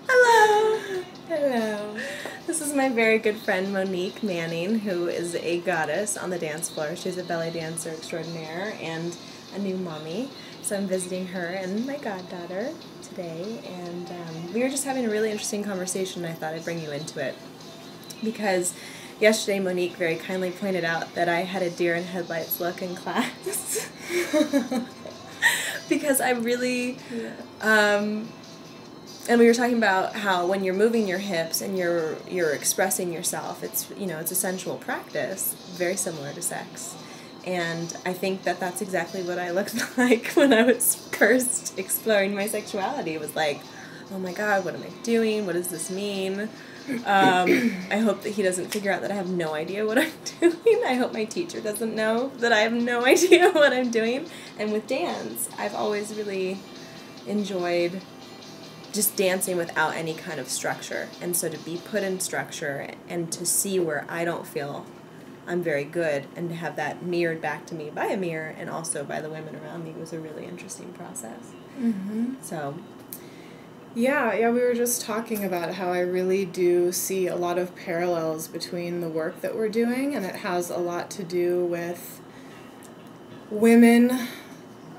Hello. Hello. This is my very good friend Monique Manning, who is a goddess on the dance floor. She's a belly dancer extraordinaire and a new mommy. So I'm visiting her and my goddaughter today, and we were just having a really interesting conversation, and I thought I'd bring you into it. Because yesterday Monique very kindly pointed out that I had a deer in headlights look in class. Because I really... and we were talking about how when you're moving your hips and you're expressing yourself, it's a sensual practice, very similar to sex. And I think that that's exactly what I looked like when I was first exploring my sexuality. It was like, oh my God, what am I doing? What does this mean? I hope that he doesn't figure out that I have no idea what I'm doing. I hope my teacher doesn't know that I have no idea what I'm doing. And with dance, I've always really enjoyed just dancing without any kind of structure. And so to be put in structure and to see where I don't feel I'm very good and to have that mirrored back to me by a mirror and also by the women around me was a really interesting process. Mm-hmm. So... Yeah, we were just talking about how I really do see a lot of parallels between the work that we're doing, and it has a lot to do with women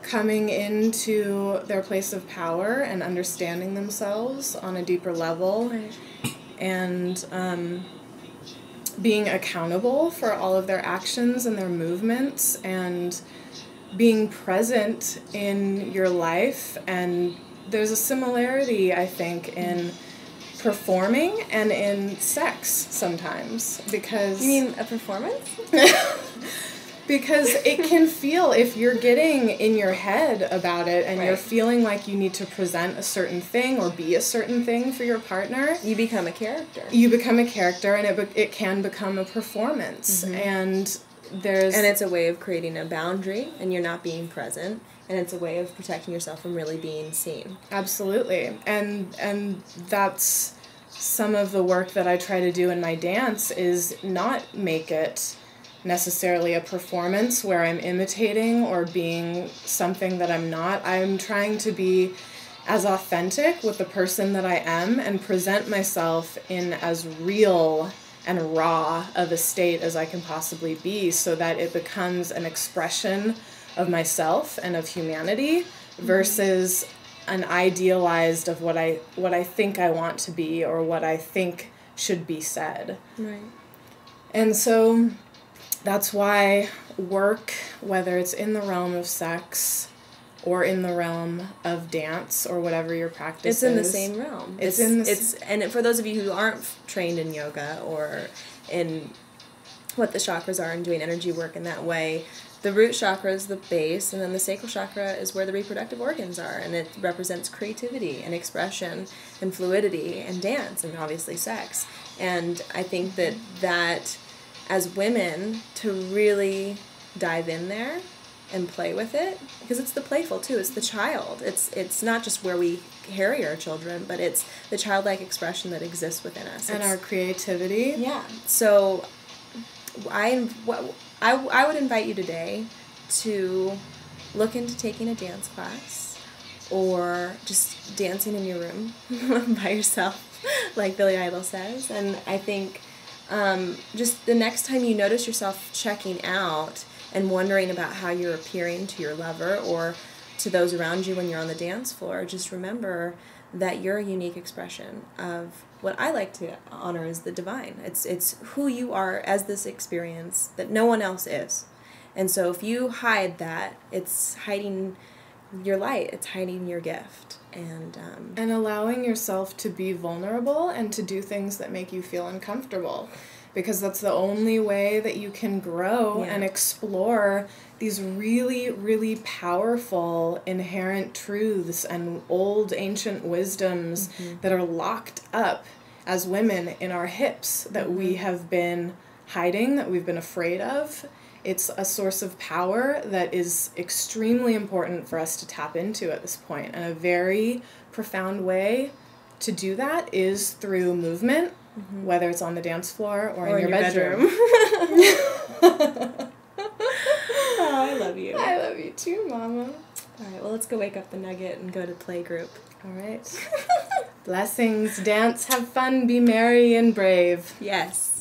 coming into their place of power and understanding themselves on a deeper level, Right. and being accountable for all of their actions and their movements, and being present in your life. And there's a similarity, I think, in performing and in sex sometimes, because... You mean a performance? Because it can feel, if you're getting in your head about it and Right. you're feeling like you need to present a certain thing or be a certain thing for your partner... You become a character. You become a character, and it can become a performance. Mm-hmm. And there's... And it's a way of creating a boundary, and you're not being present. And it's a way of protecting yourself from really being seen. Absolutely. And that's some of the work that I try to do in my dance, is not make it necessarily a performance where I'm imitating or being something that I'm not. I'm trying to be as authentic with the person that I am and present myself in as real and raw of a state as I can possibly be, so that it becomes an expression of myself and of humanity versus an idealized of what I think I want to be or what I think should be said. Right. And so that's why work, whether it's in the realm of sex or in the realm of dance or whatever your practice is, in the same realm. And for those of you who aren't trained in yoga or in what the chakras are and doing energy work in that way, the root chakra is the base, and then the sacral chakra is where the reproductive organs are, and it represents creativity and expression and fluidity and dance and obviously sex. And I think that as women, to really dive in there and play with it, because it's the playful too, it's the child. It's not just where we carry our children, but it's the childlike expression that exists within us. And our creativity. Yeah. So I would invite you today to look into taking a dance class or just dancing in your room by yourself, like Billy Idol says. And I think just the next time you notice yourself checking out and wondering about how you're appearing to your lover or to those around you when you're on the dance floor, just remember that you're a unique expression of what I like to honor as the divine. It's who you are as this experience that no one else is. And so if you hide that, it's hiding your light, it's hiding your gift. And allowing yourself to be vulnerable and to do things that make you feel uncomfortable. Because that's the only way that you can grow and explore these really, really powerful inherent truths and old ancient wisdoms that are locked up as women in our hips that we have been hiding, that we've been afraid of. It's a source of power that is extremely important for us to tap into at this point. And a very profound way to do that is through movement, whether it's on the dance floor or in your bedroom. Oh, I love you. I love you too, Mama. All right, well, let's go wake up the nugget and go to playgroup. All right. Blessings. Dance, have fun, be merry and brave. Yes.